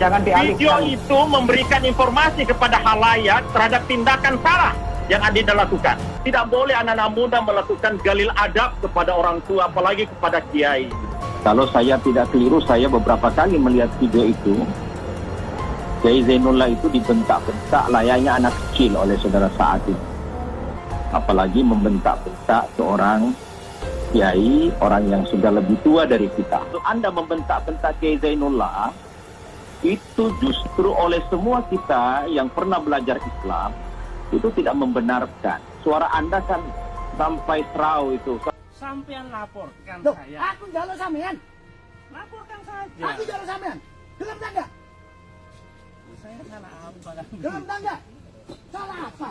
Jangan dialihkan. Video itu memberikan informasi kepada halayak terhadap tindakan salah yang Adinda lakukan. Tidak boleh anak-anak muda melakukan galil adab kepada orang tua, apalagi kepada kiai. Kalau saya tidak keliru, saya beberapa kali melihat video itu. Kiai Zainullah itu dibentak-bentak layaknya anak kecil oleh saudara Saad itu. Apalagi membentak-bentak seorang kiai, orang yang sudah lebih tua dari kita. Kalau Anda membentak-bentak Kiai Zainullah, itu justru oleh semua kita yang pernah belajar Islam, itu tidak membenarkan. Suara Anda kan sampai serau itu. Sampean laporkan Loh, saya. aku jalur sampean. Laporkan saja. Aku jalur sampean. Gelem tangga. Saya salah apa kan? Gelem tangga. Salah apa?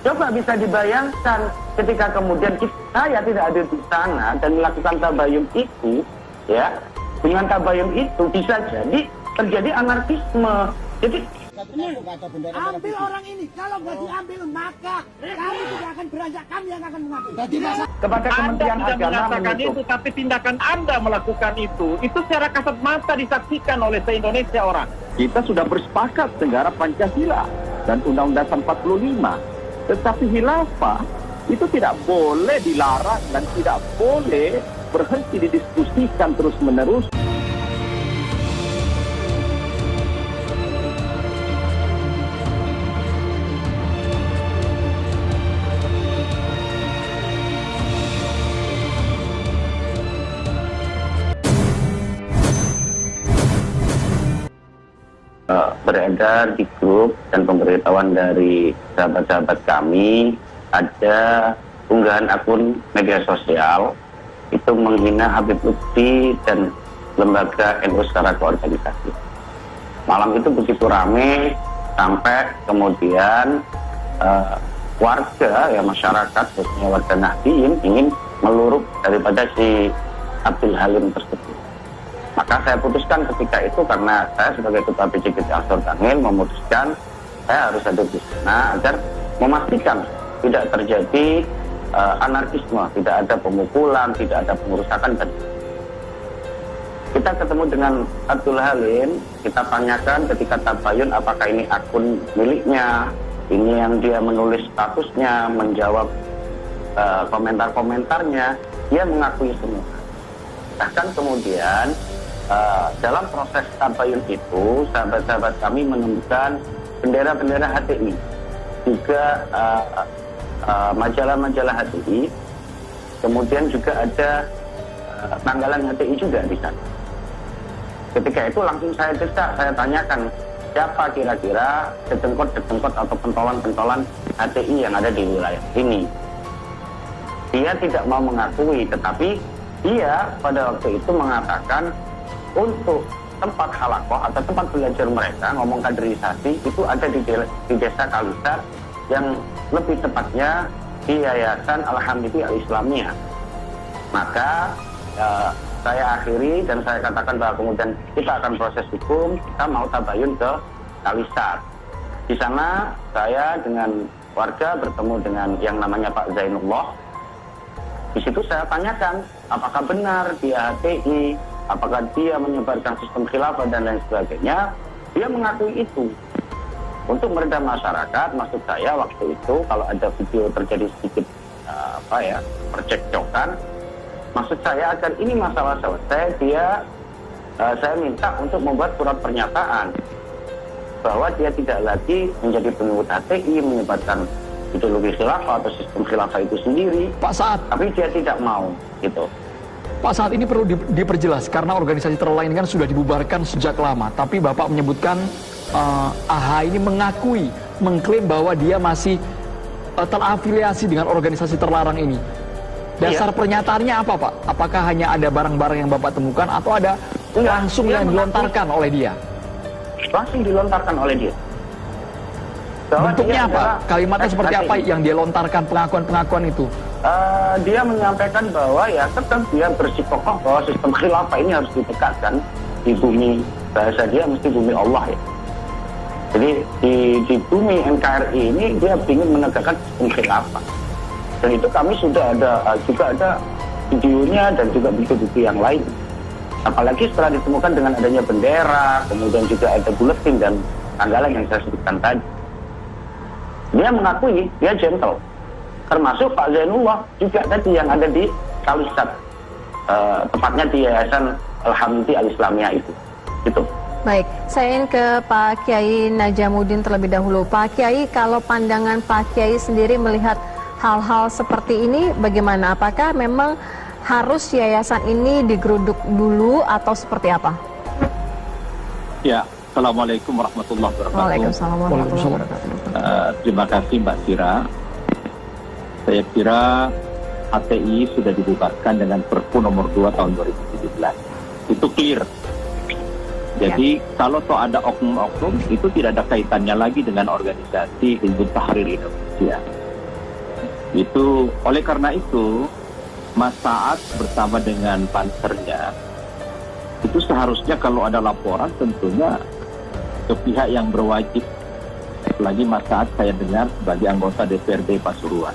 Coba bisa dibayangkan ketika kemudian saya tidak ada di sana dan melakukan tabayun itu, ya, dengan tabayun itu bisa jadi terjadi anarkisme. Jadi ambil orang ini. Kalau nggak diambil, maka kami tidak akan beranjak. Kami yang akan mengambil. Jadi kepada Anda Kementerian tidak Agama mengatakan menutup. itu, tapi tindakan Anda melakukan itu secara kasat mata disaksikan oleh se-Indonesia orang. Kita sudah bersepakat negara Pancasila dan Undang-Undang 45. Tetapi khilafah itu tidak boleh dilarang dan tidak boleh berhenti didiskusikan terus-menerus. Beredar di grup dan pemberitahuan dari sahabat-sahabat kami, ada unggahan akun media sosial itu menghina Habib Lutfi dan lembaga NU secara koorganisasi. Malam itu begitu ramai sampai kemudian warga, ya masyarakat, khususnya warga Nahdien ingin meluruh daripada si Abdul Halim tersebut. Maka saya putuskan ketika itu, karena saya sebagai ketua PJKT Ansor Tangil memutuskan saya harus ada di sana agar memastikan tidak terjadi anarkisme, tidak ada pemukulan, tidak ada pengerusakan. Dan kita ketemu dengan Abdul Halim, kita tanyakan ketika tabayun apakah ini akun miliknya, ini yang dia menulis statusnya, menjawab komentar-komentarnya, dia mengakui semua. Bahkan kemudian dalam proses tabayun itu, sahabat-sahabat kami menemukan bendera-bendera HTI, juga majalah-majalah HTI, kemudian juga ada tanggalan HTI juga di sana. Ketika itu langsung saya desak, saya tanyakan siapa kira-kira dedengkot-dedengkot atau pentolan-pentolan HTI yang ada di wilayah ini. Dia tidak mau mengakui, tetapi dia pada waktu itu mengatakan untuk tempat halakoh atau tempat belajar mereka, ngomong kaderisasi, itu ada di desa Kalisat, yang lebih tepatnya di Yayasan Alhamdulillah Al-Islamiyah. Maka saya akhiri dan saya katakan bahwa kemudian kita akan proses hukum, kita mau tabayun ke Kalisat. Di sana saya dengan warga bertemu dengan yang namanya Pak Zainullah. Di situ saya tanyakan apakah benar dia HTI, apakah dia menyebarkan sistem khilafah dan lain sebagainya. Dia mengakui itu. Untuk meredam masyarakat, maksud saya waktu itu kalau ada video terjadi sedikit percekcokan, maksud saya agar ini masalah selesai, saya minta untuk membuat surat pernyataan bahwa dia tidak lagi menjadi pengikut HTI, menyebarkan ideologi khilafah atau sistem khilafah itu sendiri. Pak Saad, tapi dia tidak mau gitu. Pak Saad, ini perlu diperjelas karena organisasi terlain kan sudah dibubarkan sejak lama. Tapi Bapak menyebutkan AH ini mengklaim bahwa dia masih terafiliasi dengan organisasi terlarang ini. Dasar pernyataannya apa, Pak? Apakah hanya ada barang-barang yang Bapak temukan atau ada langsung yang dilontarkan oleh dia? Langsung dilontarkan oleh dia. Bentuknya apa? Kalimatnya seperti apa yang dia lontarkan, pengakuan-pengakuan itu? Dia menyampaikan bahwa ya tetap dia bersikokoh bahwa sistem khilafah ini harus ditegakkan di bumi, bahasa dia mesti bumi Allah ya. Jadi di bumi NKRI ini dia ingin menegakkan sistem khilafah. Dan itu kami sudah ada juga ada videonya dan juga bukti-bukti yang lain. Apalagi setelah ditemukan dengan adanya bendera, kemudian juga ada buletin dan tanggalan yang saya sebutkan tadi. Dia mengakui, dia gentle. Termasuk Pak Zainullah juga tadi yang ada di Kalisat, tepatnya di Yayasan Al-Hamdi Al-Islamiyah itu. Gitu. Baik, saya ingin ke Pak Kiai Najamuddin terlebih dahulu. Pak Kiai, kalau pandangan Pak Kiai sendiri melihat hal-hal seperti ini bagaimana? Apakah memang harus yayasan ini digeruduk dulu atau seperti apa? Ya, Assalamualaikum warahmatullahi wabarakatuh. Waalaikumsalam warahmatullahi wabarakatuh. Terima kasih Mbak Sira. Saya kira HTI sudah dibubarkan dengan Perpu nomor 2 tahun 2017. Itu clear. Jadi kalau toh ada oknum-oknum itu tidak ada kaitannya lagi dengan organisasi Hizbut Tahrir Indonesia. Itu oleh karena itu Mas Saad bersama dengan pansernya itu seharusnya kalau ada laporan tentunya ke pihak yang berwajib. Lagi Mas Saad saya dengar sebagai anggota DPRD Pasuruan.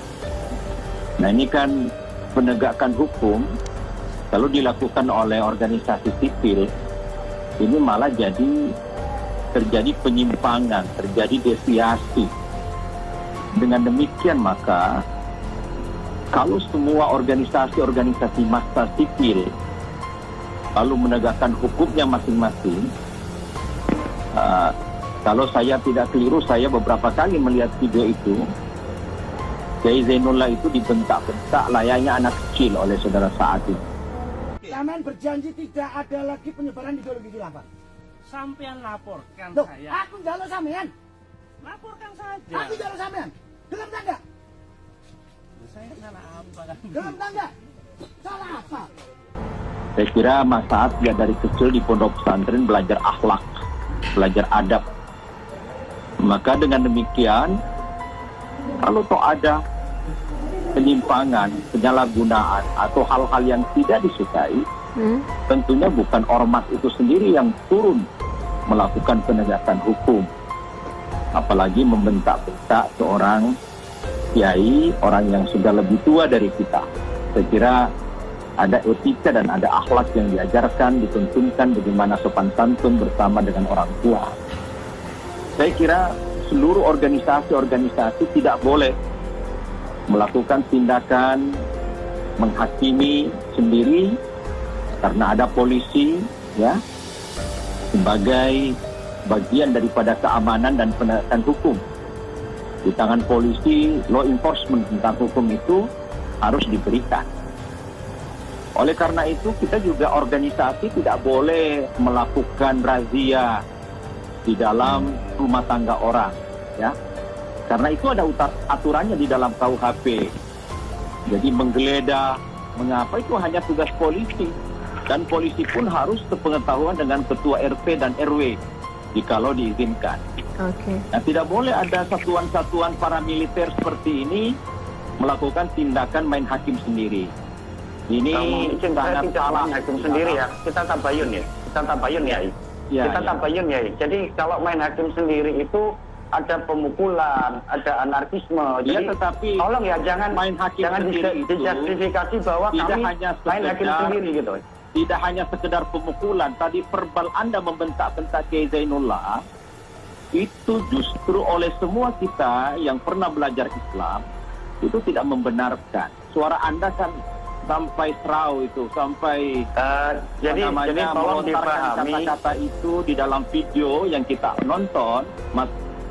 Nah ini kan penegakan hukum kalau dilakukan oleh organisasi sipil ini malah terjadi penyimpangan, terjadi deviasi. Dengan demikian maka kalau semua organisasi-organisasi massa sipil lalu menegakkan hukumnya masing-masing, kalau saya tidak keliru, saya beberapa kali melihat video itu, Kiai Zainullah itu dibentak-bentak layaknya anak kecil oleh saudara Saad itu. Sampean berjanji tidak ada lagi penyebaran ideologi khilafah. Sampean laporkan Loh, saya. aku njaluk sampean. Laporkan saja. Aku njaluk sampean. Gelem tak enggak? Saya salah apa kan? Gelem tak enggak? Salah apa? Saya kira Mas Saad ya dari kecil di pondok pesantren belajar akhlak, belajar adab. Maka dengan demikian, kalau toh ada penyimpangan, penyalahgunaan atau hal-hal yang tidak disukai, tentunya bukan ormas itu sendiri yang turun melakukan penegakan hukum. Apalagi membentak-bentak seorang kiai, orang yang sudah lebih tua dari kita. Saya kira ada etika dan ada akhlak yang diajarkan, dituntunkan bagaimana sopan santun bersama dengan orang tua. Saya kira seluruh organisasi-organisasi tidak boleh melakukan tindakan menghakimi sendiri karena ada polisi ya sebagai bagian daripada keamanan dan penegakan hukum. Di tangan polisi, law enforcement tentang hukum itu harus diberikan. Oleh karena itu kita juga organisasi tidak boleh melakukan razia di dalam rumah tangga orang, ya. Karena itu ada aturannya di dalam KUHP. Jadi menggeledah, mengapa itu hanya tugas polisi. Dan polisi pun harus sepengetahuan dengan ketua RT dan RW jikalau diizinkan. Oke. Nah, tidak boleh ada satuan-satuan paramiliter seperti ini melakukan tindakan main hakim sendiri. Ini sangat salah. Main hakim sendiri ya. Kita tabayun ya. Kita tabayun ya. Kita tabayun ya. Jadi kalau main hakim sendiri itu ada pemukulan, ada anarkisme. Ya, jadi tetapi tolong ya jangan main hakim jangan sendiri itu dijustifikasi bahwa tidak kami hanya main hakim sekedar- sendiri gitu. tidak hanya sekedar pemukulan. Tadi verbal Anda membentak-bentak Kiai Zainullah itu justru oleh semua kita yang pernah belajar Islam itu tidak membenarkan. Suara Anda kan sampai serau itu, sampai Jadi tolong melontarkan dipahami. kata-kata itu di dalam video yang kita nonton.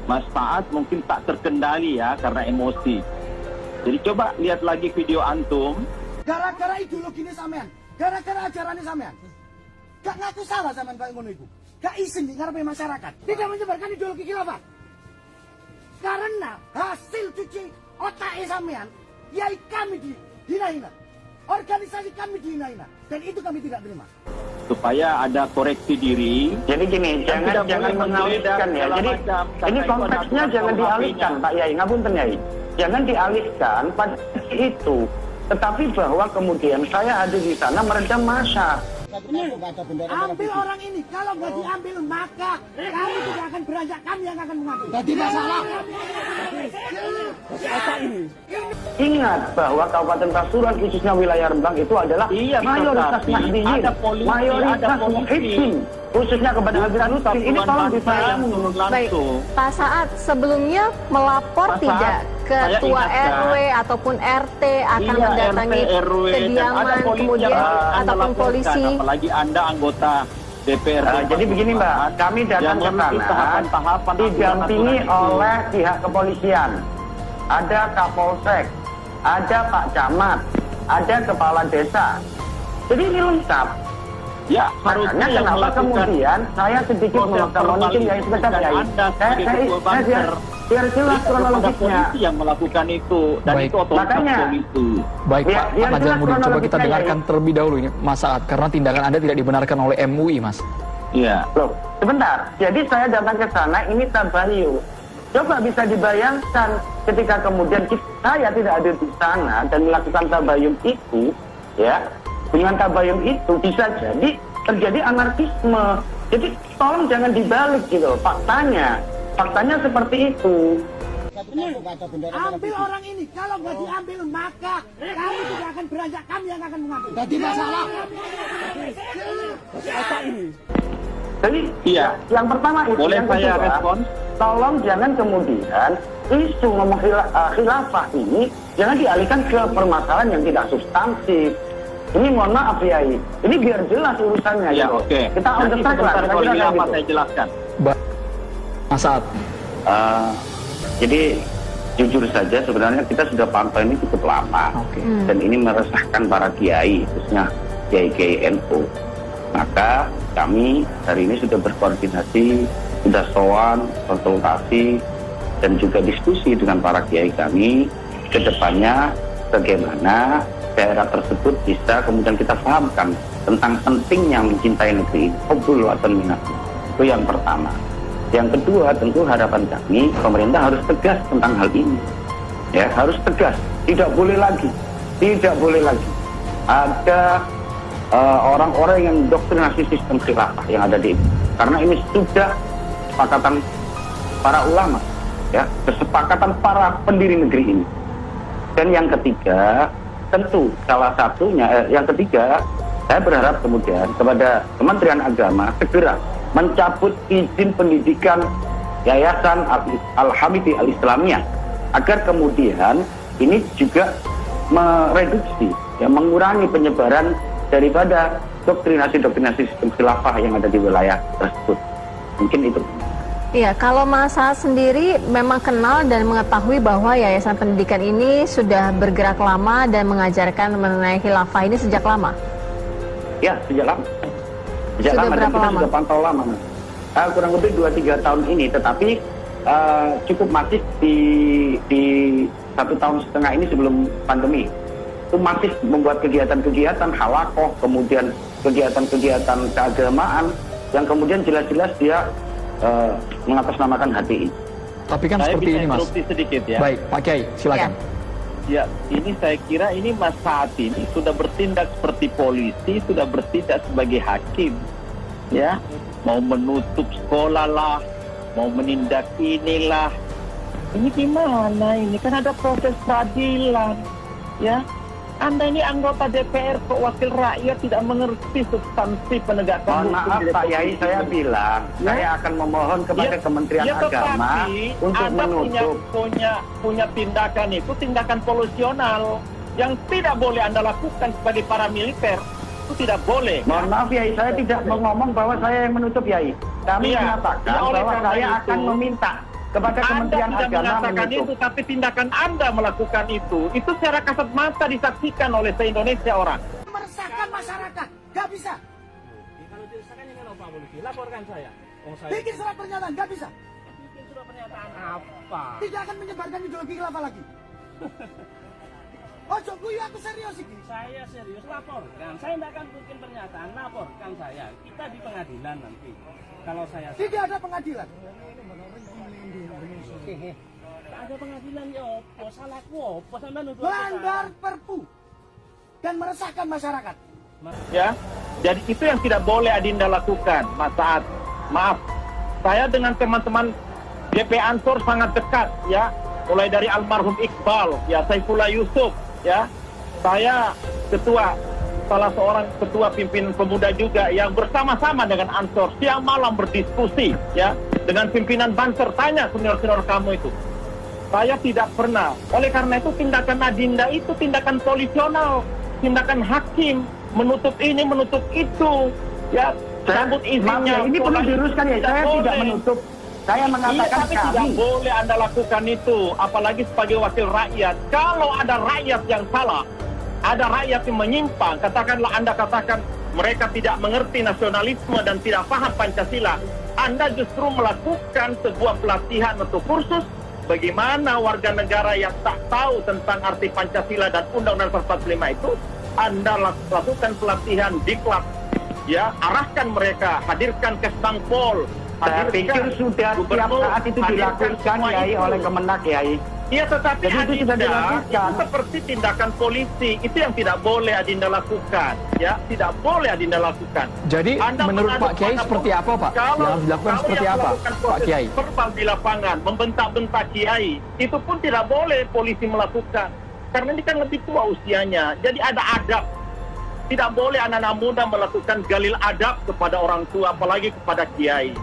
Mas Saad mungkin tak terkendali ya karena emosi. Jadi coba lihat lagi video antum. Gara-gara ideologi ini sampean, gara-gara ajaran ini sampean. Gak ngaku salah sampean kayak ngono iku. Gak izin di ngarepe masyarakat. Tidak menyebarkan ideologi khilafah. Karena hasil cuci otak sampean, yai kami dihina-hina. Organisasi kami dihina-hina. Dan itu kami tidak terima. Supaya ada koreksi diri. Jadi gini, jangan mengalihkan ya. Jadi ini konteksnya jangan dialihkan, Pak Yai. Ngapunten Yai. Jangan dialihkan pada itu. Tetapi bahwa kemudian saya ada di sana meredam massa. Ambil orang ini. Kalau nggak diambil maka kami tidak akan beranjak, kami yang akan mengadu. Jadi masalah. Ingat bahwa Kabupaten Pasuruan khususnya wilayah Rembang itu adalah mayoritas Nahdiyin, ada polisi, mayoritas ada polisi. Muhibin, khususnya kepada aliran Nusantara. Ini tolong dipahami. Baik, Pak Saad, sebelumnya melapor Pak Saad, tidak saya ketua ingatkan. RW ataupun RT akan Iya, mendatangi RT, RW, dan kediaman ada polisi kemudian yang Anda ataupun laporkan, polisi. apalagi Anda anggota DPRD. Jadi begini Mbak, kami datang ke sana didampingi oleh pihak kepolisian. Ada Kapolsek, ada Pak Camat, ada Kepala Desa. Jadi ini lengkap. Ya, Makanya yang kenapa melakukan kemudian saya sedikit memotivasi yang sebentar ya. Biar jelas kronologisnya. Polisi yang melakukan itu dan Baik. itu otoritas Makanya. polisi. Baik Ya, Pak yang Najamuddin, jelas coba kita kronologisnya dengarkan terlebih dahulu ini Mas Saad, karena tindakan Anda tidak dibenarkan oleh MUI, Mas. Iya. Loh, sebentar. Jadi saya datang ke sana ini tabayun. Coba bisa dibayangkan ketika kemudian saya tidak ada di sana dan melakukan tabayun itu, ya, dengan tabayun itu bisa jadi terjadi anarkisme. Jadi tolong jangan dibalik gitu loh, faktanya seperti itu. Ambil orang ini, kalau nggak diambil maka kami tidak akan beranjak, kami yang akan mengambil. Jadi masalah. Jadi Iya. yang pertama itu, Boleh yang saya kedua, respon? tolong jangan kemudian isu ngomong khilafah ini jangan dialihkan ke permasalahan yang tidak substansif. Ini mohon maaf ya, ini biar jelas urusannya. Ya, gitu. oke. Kita on the Nanti track lah. sebentar kalau kira-kira apa gitu. saya jelaskan. Mas Saad. Jadi jujur saja sebenarnya kita sudah pantau ini cukup lama. Oke. Dan ini meresahkan para kiai, khususnya kiai NU. Maka kami hari ini sudah berkoordinasi, sudah sowan, konsultasi, dan juga diskusi dengan para kiai kami ke depannya bagaimana daerah tersebut bisa kemudian kita pahamkan tentang pentingnya mencintai negeri, hubbul watan minat. Itu yang pertama. Yang kedua, tentu harapan kami pemerintah harus tegas tentang hal ini. Ya, harus tegas. Tidak boleh lagi ada orang-orang yang doktrinasi sistem khilafah yang ada di ini. Karena ini sudah kesepakatan para ulama, ya, kesepakatan para pendiri negeri ini. Dan yang ketiga, tentu salah satunya, yang ketiga, saya berharap kemudian kepada Kementerian Agama segera mencabut izin pendidikan Yayasan Al-Hamidi Al-Islamiyah agar kemudian ini juga mereduksi, ya, mengurangi penyebaran daripada doktrinasi sistem khilafah yang ada di wilayah tersebut. Mungkin itu. Iya, kalau Mas Saad sendiri memang kenal dan mengetahui bahwa Yayasan Pendidikan ini sudah bergerak lama dan mengajarkan mengenai khilafah ini sejak lama? Ya, sejak lama. Sejak Sudah lama, dan berapa kita lama? sudah pantau lama. Kurang lebih 2-3 tahun ini, tetapi cukup masif di 1,5 tahun ini sebelum pandemi. Itu masih membuat kegiatan-kegiatan halakoh, kemudian kegiatan-kegiatan keagamaan yang kemudian jelas-jelas dia mengatasnamakan HTI. Tapi kan Saya seperti bisa ini, Mas. interupsi sedikit ya. Baik, Pak Kiai, silakan. Ya, ini saya kira ini Mas Saad ini sudah bertindak seperti polisi, sudah bertindak sebagai hakim. Ya, mau menutup sekolah lah, mau menindak inilah. Ini gimana ini? Kan ada proses peradilan. Ya, Anda ini anggota DPR kok wakil rakyat tidak mengerti substansi penegakan Mohon hukum. maaf di Pak Republik Yai, ini. saya bilang Ya. saya akan memohon kepada Kementerian Agama tetapi untuk Anda menutup. punya tindakan itu tindakan polusional yang tidak boleh Anda lakukan sebagai para militer. Itu tidak boleh. Mohon maaf Yai, saya tidak mau ngomong bahwa saya yang menutup Yai. Kami Iya. mengatakan Ya, oleh bahwa karena saya itu, akan meminta kepada Anda Kementerian tidak Agama mengatakan menutup. itu, tapi tindakan Anda melakukan itu secara kasat mata disaksikan oleh se-Indonesia orang. Meresahkan masyarakat, gak bisa. Kalau diresahkan ini Pak Polisi, laporkan saya. Bikin surat pernyataan, gak bisa. Bikin surat pernyataan apa? Tidak akan menyebarkan ideologi khilafah lagi. Ojo guyu, aku serius iki. Saya serius, laporkan. Saya tidak akan bikin pernyataan, laporkan saya. Kita di pengadilan nanti. Kalau saya Tidak ada pengadilan. tak ada pengadilan ya opo, salahku opo sampai nuduh aku Melanggar salah. perpu dan meresahkan masyarakat. Ya, jadi itu yang tidak boleh Adinda lakukan, Mas Saad. Maaf, Saya dengan teman-teman GP Ansor sangat dekat, ya. Mulai dari almarhum Iqbal, ya, Saifullah Yusuf, ya. Saya salah seorang ketua pimpinan pemuda juga yang bersama-sama dengan Ansor siang malam berdiskusi, ya, dengan pimpinan Banser. Tanya senior-senior kamu itu. Saya tidak pernah. Oleh karena itu tindakan Adinda itu tindakan polisional, tindakan hakim, menutup ini, menutup itu, ya. Cabut izinnya. Ini perlu diluruskan ya. Saya tidak menutup. Saya mengatakan tapi tidak boleh Anda lakukan itu, apalagi sebagai wakil rakyat. Kalau ada rakyat yang salah, ada rakyat yang menyimpang, katakanlah Anda katakan mereka tidak mengerti nasionalisme dan tidak paham Pancasila, Anda justru melakukan sebuah pelatihan atau kursus bagaimana warga negara yang tak tahu tentang arti Pancasila dan Undang-Undang 45 itu, Anda lakukan pelatihan di kelas, ya, arahkan mereka, hadirkan Kesbangpol. Saya pikir sudah tiap saat itu dilakukan, Yai, oleh Kemenak, Yai. Iya, tetapi jadi itu sudah dilakukan. itu seperti tindakan polisi. Itu yang tidak boleh Adinda lakukan, ya, tidak boleh Adinda lakukan. Jadi menurut Pak Kiai seperti apa, Pak? Yang harus dilakukan seperti apa, Pak Kiai? Verbal di lapangan, membentak-bentak Kiai, itu pun tidak boleh polisi melakukan. Karena ini kan lebih tua usianya, jadi ada adab. Tidak boleh anak-anak muda melakukan galil adab kepada orang tua, apalagi kepada Kiai.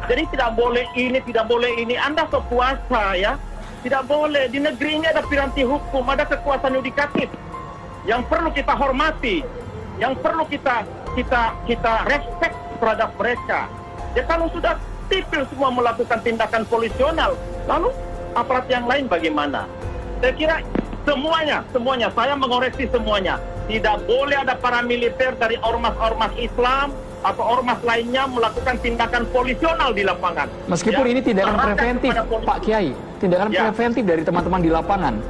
Jadi tidak boleh ini, tidak boleh ini. Anda sepuasa, ya. Tidak boleh. Di negeri ini ada piranti hukum, ada kekuasaan yudikatif yang perlu kita hormati, yang perlu kita respect terhadap mereka. Ya, kalau sudah sipil semua melakukan tindakan polisional, lalu aparat yang lain bagaimana? Saya kira semuanya, saya mengoreksi semuanya. Tidak boleh ada paramiliter dari ormas-ormas Islam atau ormas lainnya melakukan tindakan polisional di lapangan. Meskipun ini tindakan preventif, Pak Kiai, tindakan preventif dari teman-teman di lapangan.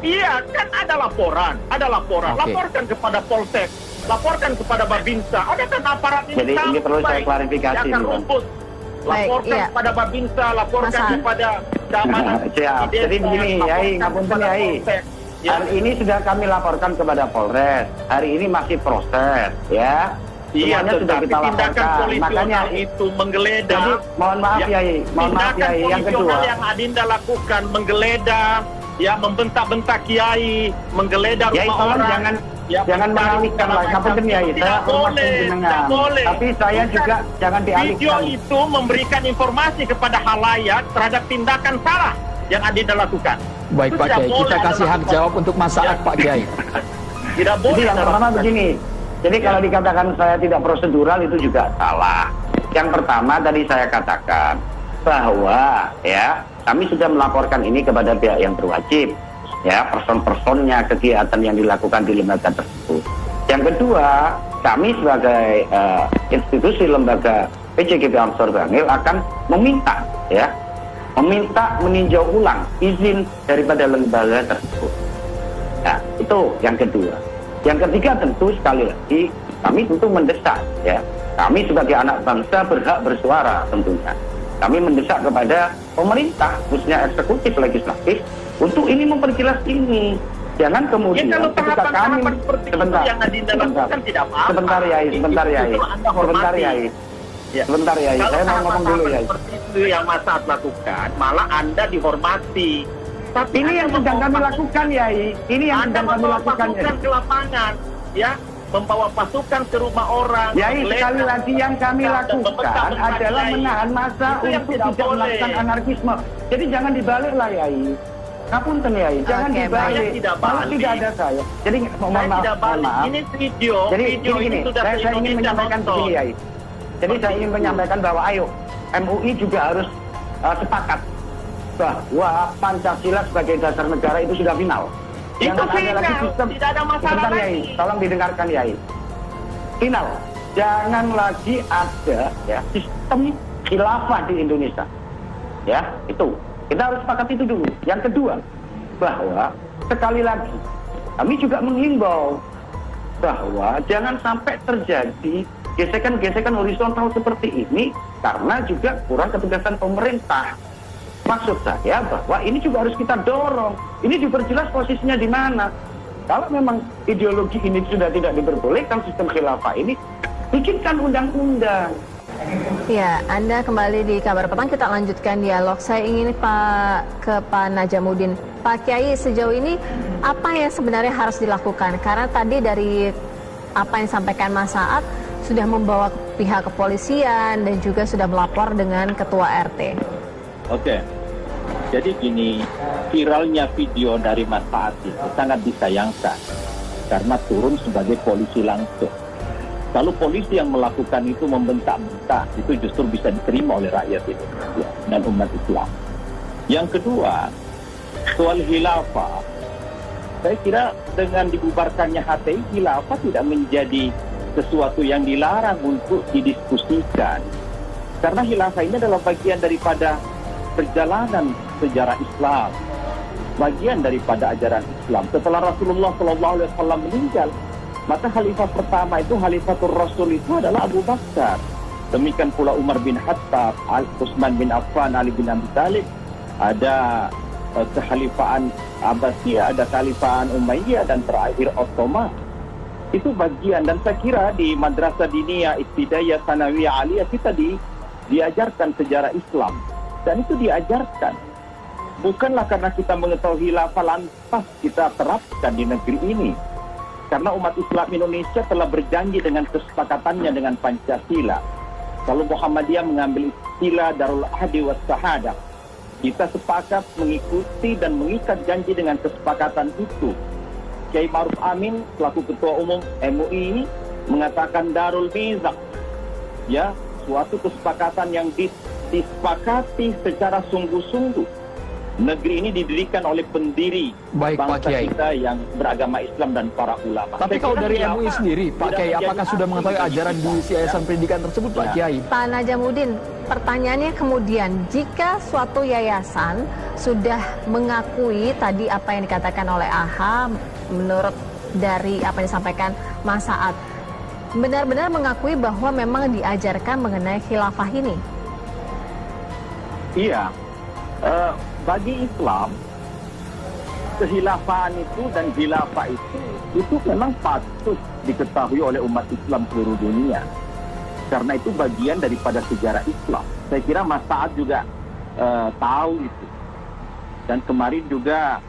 Iya, kan ada laporan. Okay. Laporkan kepada Polsek, laporkan kepada Babinsa. Ada kan aparat ini. Jadi ini perlu saya klarifikasi. Rumput. Laporkan kepada Babinsa, laporkan kepada keamanan. Siap. Jadi begini, Yai, ngapunten Yai. Hari ini sudah kami laporkan kepada Polres. Hari ini masih proses, ya. Iya, sudah kita laporkan. Makanya itu menggeledah. Jadi, mohon maaf Yai, yang kedua yang Adinda lakukan menggeledah, ya, membentak-bentak Kiai, menggeledah Yai, rumah orang. Jangan mengalihkan lah, ngapunten Yai. Saya tidak boleh. Tapi saya juga jangan dialihkan. Video itu memberikan informasi kepada halayak terhadap tindakan salah yang Adinda lakukan. Baik Pak Kiai, kita kasih hak jawab untuk masalah Pak Kiai. Tidak boleh. Jadi yang pertama begini. Jadi kalau dikatakan saya tidak prosedural itu juga salah. Yang pertama tadi saya katakan bahwa, ya, kami sudah melaporkan ini kepada pihak yang berwajib, ya, person-personnya, kegiatan yang dilakukan di lembaga tersebut. Yang kedua, kami sebagai institusi lembaga PCGP Ansor Bangil akan meminta meninjau ulang izin daripada lembaga tersebut. Nah, itu yang kedua. Yang ketiga tentu sekali lagi kami tentu mendesak, ya. Kami sebagai anak bangsa berhak bersuara tentunya. Kami mendesak kepada pemerintah, khususnya eksekutif, legislatif, untuk ini memperjelas ini. Jangan kemudian ketika kami sebentar Yai, saya mau ngomong dulu Yai. Seperti itu yang Mas Saad lakukan, malah Anda dihormati. Tapi ini yang sedang kami lakukan, Yai. Ini yang sedang kami lakukan, Yai. Ke lapangan, ya, membawa pasukan ke rumah orang. Yai, sekali lagi yang kami lakukan adalah menahan massa untuk tidak melakukan anarkisme. Jadi jangan dibalik lah, Yai. Ngapunten, Yai. Jangan dibalik. Kalau tidak ada saya. Jadi mohon maaf. Ini video. Jadi video ini sudah saya ingin menyampaikan begini, Yai. Jadi saya ingin menyampaikan bahwa ayo MUI juga harus sepakat bahwa Pancasila sebagai dasar negara itu sudah final. Jangan ada lagi sistem. Tidak ada masalah. Sebentar, Yai, tolong didengarkan, Yai. Final. Jangan lagi ada, ya, sistem khilafah di Indonesia. Ya, itu. Kita harus sepakat itu dulu. Yang kedua, bahwa sekali lagi kami juga menghimbau bahwa jangan sampai terjadi gesekan-gesekan horizontal seperti ini karena juga kurang ketegasan pemerintah. Maksud saya bahwa ini juga harus kita dorong. Ini diperjelas posisinya di mana. Kalau memang ideologi ini sudah tidak diperbolehkan sistem khilafah ini, bikinkan undang-undang. Ya, Anda kembali di Kabar Petang, kita lanjutkan dialog. Saya ingin ke Pak Najamuddin. Pak Kiai, sejauh ini apa yang sebenarnya harus dilakukan? Karena tadi dari apa yang disampaikan Mas Saad, sudah membawa pihak kepolisian dan juga sudah melapor dengan Ketua RT. Oke. Jadi gini, viralnya video dari Mas Saad itu sangat disayangkan karena turun sebagai polisi langsung. Kalau polisi yang melakukan itu membentak-bentak, itu justru bisa diterima oleh rakyat Indonesia dan umat Islam. Yang kedua, soal khilafah, saya kira dengan dibubarkannya HTI, khilafah tidak menjadi sesuatu yang dilarang untuk didiskusikan. Karena khilafah ini adalah bagian daripada perjalanan sejarah Islam, bagian daripada ajaran Islam. Setelah Rasulullah SAW meninggal, maka khalifah pertama itu, Khalifatul Rasul itu adalah Abu Bakar. Demikian pula Umar bin Khattab, Utsman bin Affan, Ali bin Abi Thalib. Ada kekhalifaan Abbasiyah, ada kekhalifaan Umayyah, dan terakhir Ottoman. Itu bagian, dan saya kira di madrasah diniyah, ibtidaiyah, sanawiyah, aliyah, kita diajarkan sejarah Islam. Dan itu diajarkan. Bukanlah karena kita mengetahui khilafah lantas kita terapkan di negeri ini. Karena umat Islam Indonesia telah berjanji dengan kesepakatannya dengan Pancasila. Kalau Muhammadiyah mengambil istilah Darul Ahdi was Sahadah, kita sepakat mengikuti dan mengikat janji dengan kesepakatan itu. Kiai Ma'ruf Amin selaku Ketua Umum MUI mengatakan Darul Mizaq, ya, suatu kesepakatan yang disepakati secara sungguh-sungguh. Negeri ini didirikan oleh pendiri bangsa kita yang beragama Islam dan para ulama. Tapi kalau dari MUI sendiri, Pak Kiai, apakah sudah mengetahui ajaran di yayasan pendidikan tersebut, Pak Kiai? Pak Najamuddin, pertanyaannya kemudian, jika suatu yayasan sudah mengakui tadi apa yang dikatakan oleh AHA, menurut dari apa yang disampaikan Mas Saad, benar-benar mengakui bahwa memang diajarkan mengenai khilafah ini? Iya. Bagi Islam, kehilafan itu dan khilafah itu memang patut diketahui oleh umat Islam seluruh dunia. Karena itu bagian daripada sejarah Islam. Saya kira Mas Saad juga tahu itu. Dan kemarin juga,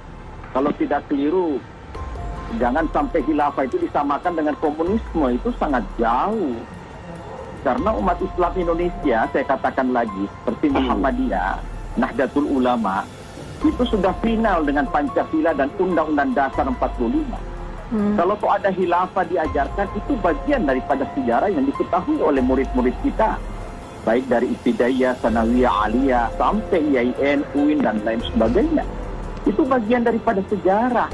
kalau tidak keliru, jangan sampai khilafah itu disamakan dengan komunisme, itu sangat jauh. Karena umat Islam Indonesia, saya katakan lagi, seperti Muhammadiyah, Nahdlatul Ulama, itu sudah final dengan Pancasila dan Undang-Undang Dasar 45. Kalau ada khilafah diajarkan, itu bagian daripada sejarah yang diketahui oleh murid-murid kita. Baik dari ibtidaiyah, sanawiyah, aliyah, sampai IAIN, UIN, dan lain sebagainya. Itu bagian daripada sejarah.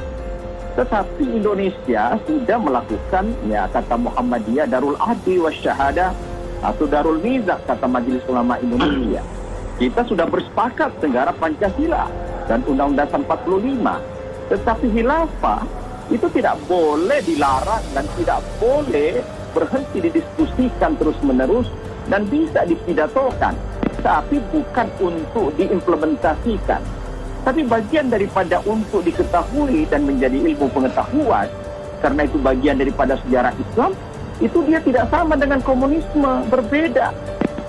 Tetapi Indonesia sudah melakukan, ya, kata Muhammadiyah, Darul Ahdi was Syahadah, atau Darul Mizaq, kata Majelis Ulama Indonesia. Kita sudah bersepakat negara Pancasila dan Undang-Undang 45. Tetapi khilafah itu tidak boleh dilarang dan tidak boleh berhenti didiskusikan terus-menerus dan bisa dipidatokan. Tapi bukan untuk diimplementasikan. Tapi bagian daripada untuk diketahui dan menjadi ilmu pengetahuan. Karena itu bagian daripada sejarah Islam. Itu dia tidak sama dengan komunisme, berbeda.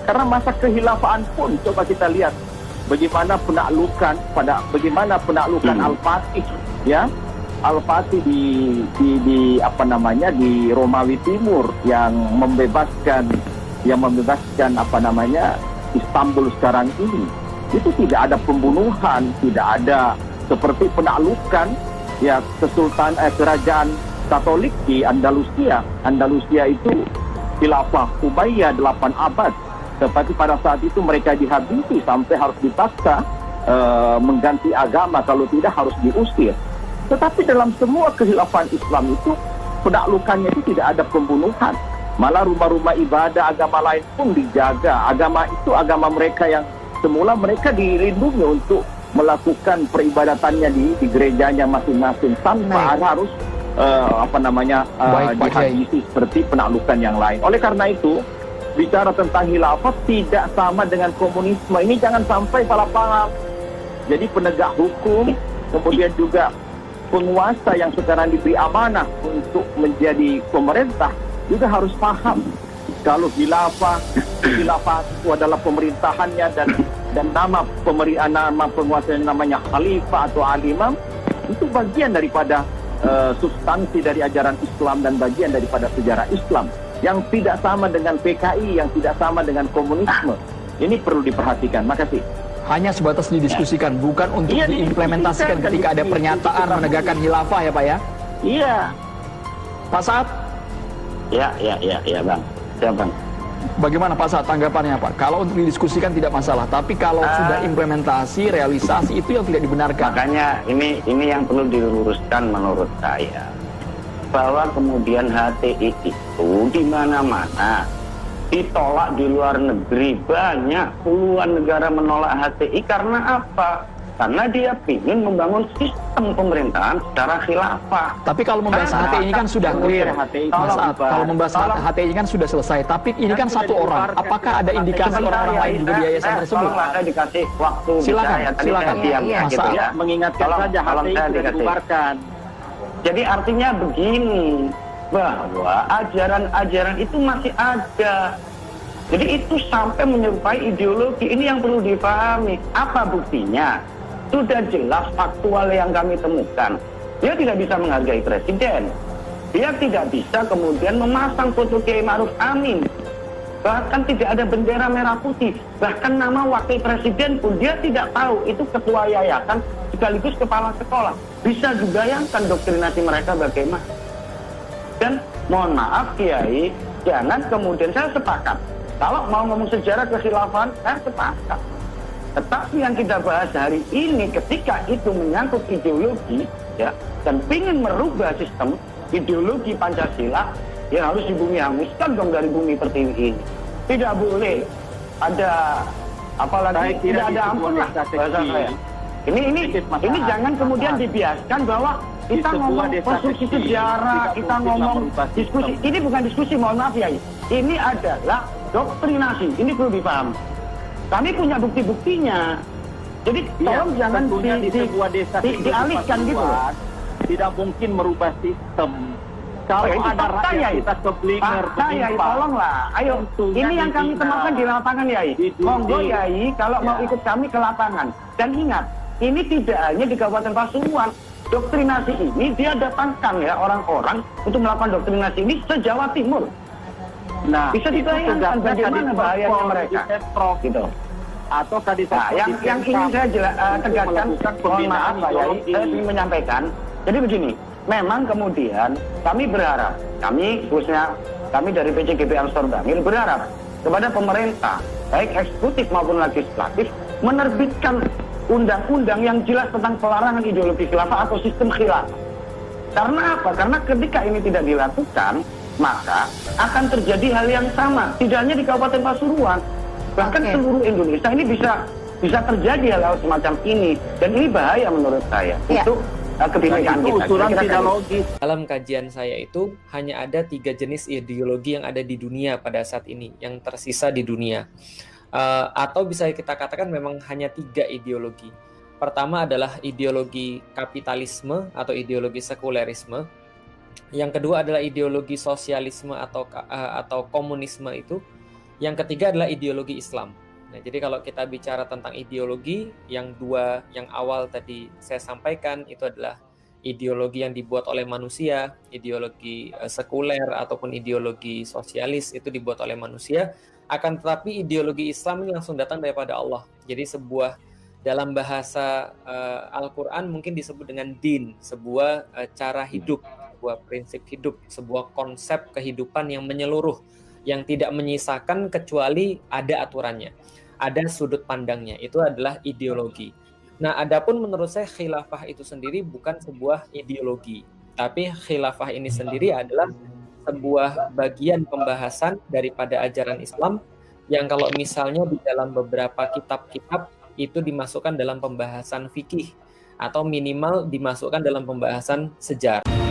Karena masa kehilafaan pun, coba kita lihat bagaimana penaklukan Al-Fatih, ya, Al-Fatih di Romawi Timur yang membebaskan Istanbul sekarang ini. Itu tidak ada pembunuhan, tidak ada seperti penaklukan, ya, kerajaan Katolik di Andalusia. Andalusia itu khilafah Umayyah 8 abad. Tetapi pada saat itu mereka dihabisi sampai harus dipaksa mengganti agama, kalau tidak harus diusir. Tetapi dalam semua kehilafan Islam itu, penaklukannya itu tidak ada pembunuhan. Malah rumah-rumah ibadah agama lain pun dijaga. Agama itu agama mereka yang semula mereka dilindungi untuk melakukan peribadatannya di gerejanya masing-masing tanpa harus dihabisi seperti penaklukan yang lain. Oleh karena itu, bicara tentang khilafah tidak sama dengan komunisme. Ini jangan sampai salah paham. Jadi penegak hukum, kemudian juga penguasa yang sekarang diberi amanah untuk menjadi pemerintah, juga harus paham Kalau khilafah itu adalah pemerintahannya dan nama penguasa yang namanya khalifah atau al-imam itu bagian daripada substansi dari ajaran Islam dan bagian daripada sejarah Islam yang tidak sama dengan PKI, yang tidak sama dengan komunisme. Ini perlu diperhatikan. Makasih. Hanya sebatas didiskusikan, bukan untuk diimplementasikan ketika ada pernyataan menegakkan khilafah ya Pak ya? Iya. Pak Saad? Ya Bang. Ya Bang. Bagaimana Pak Saad tanggapannya Pak? Kalau untuk didiskusikan tidak masalah, tapi kalau sudah implementasi, realisasi itu yang tidak dibenarkan. Makanya ini yang perlu diluruskan menurut saya, bahwa kemudian HTI itu di mana-mana ditolak di luar negeri, banyak puluhan negara menolak HTI karena apa? Karena dia ingin membangun sistem pemerintahan secara khilafah. Tapi kalau membahas HTI ini kan sudah clear, Mas Saad. Kalau membahas HTI ini kan sudah selesai. Tapi ini kan satu orang. Apakah ada indikasi orang-orang lain juga di yayasan tersebut? Saya dikasih waktu. Silakan. Mas Saad. Mengingatkan saja HTI sudah dibubarkan. Jadi artinya begini, bahwa ajaran-ajaran itu masih ada. Jadi itu sampai menyerupai ideologi. Ini yang perlu dipahami. Apa buktinya? Sudah jelas faktual yang kami temukan. Dia tidak bisa menghargai presiden. Dia tidak bisa kemudian memasang foto Kiai Ma'ruf Amin. Bahkan tidak ada bendera merah putih. Bahkan nama wakil presiden pun dia tidak tahu. Itu ketua yayasan sekaligus kepala sekolah. Bisa dibayangkan doktrinasi mereka bagaimana. Dan mohon maaf Kiai, jangan kemudian saya sepakat. Kalau mau ngomong sejarah kekhilafahan, saya sepakat. Tetapi yang kita bahas hari ini ketika itu menyangkut ideologi ya, dan ingin merubah sistem ideologi Pancasila yang harus dibumi hanguskan dong dari bumi pertiwi ini. Tidak boleh ada apalagi tidak ada ampun lah bahasa saya. Ini jangan kemudian dibiarkan bahwa kita ngomong konstruksi sejarah, kita ngomong diskusi. Ini bukan diskusi, mohon maaf ya. Ini adalah doktrinasi. Ini perlu dipahami. Kami punya bukti-buktinya. Jadi tolong jangan dialihkan gitu. Tidak mungkin merubah sistem. Kalau itu ada fakta, rakyat Yai. kita keblinger, Yai, tolonglah. Ayo, ini yang kami temukan di lapangan, Yai. Monggo, Yai, kalau mau ikut kami ke lapangan. Dan ingat, ini tidak hanya di Kabupaten Pasuruan. Doktrinasi ini dia datangkan ya orang-orang untuk melakukan doktrinasi ini se-Jawa Timur. Nah, bisa dibayangkan bagaimana bahayanya mereka. Gitu. Atau Nah, yang ingin saya tegaskan, mohon maaf Pak Yai, saya ingin menyampaikan. Jadi begini, memang kemudian kami berharap, kami khususnya kami dari PCGB Ansor Bangil berharap kepada pemerintah, baik eksekutif maupun legislatif, menerbitkan undang-undang yang jelas tentang pelarangan ideologi khilafah atau sistem khilafah. Karena apa? Karena ketika ini tidak dilakukan, maka akan terjadi hal yang sama. Tidak hanya di Kabupaten Pasuruan, bahkan seluruh Indonesia ini bisa terjadi hal-hal semacam ini. Dan ini bahaya menurut saya untuk kebinekaan kita. Dalam kajian saya itu hanya ada 3 jenis ideologi yang ada di dunia pada saat ini, yang tersisa di dunia. Atau bisa kita katakan memang hanya 3 ideologi. Pertama adalah ideologi kapitalisme atau ideologi sekulerisme. Yang kedua adalah ideologi sosialisme atau komunisme itu. Yang ketiga adalah ideologi Islam. Nah, jadi kalau kita bicara tentang ideologi, yang awal tadi saya sampaikan itu adalah ideologi yang dibuat oleh manusia, ideologi sekuler ataupun ideologi sosialis itu dibuat oleh manusia. Akan tetapi ideologi Islam ini langsung datang daripada Allah. Jadi sebuah dalam bahasa Al-Quran mungkin disebut dengan din, sebuah cara hidup, sebuah prinsip hidup, sebuah konsep kehidupan yang menyeluruh, yang tidak menyisakan kecuali ada aturannya, ada sudut pandangnya. Itu adalah ideologi. Nah, adapun menurut saya khilafah itu sendiri bukan sebuah ideologi, tapi khilafah ini sendiri adalah sebuah bagian pembahasan daripada ajaran Islam yang kalau misalnya di dalam beberapa kitab-kitab itu dimasukkan dalam pembahasan fikih atau minimal dimasukkan dalam pembahasan sejarah.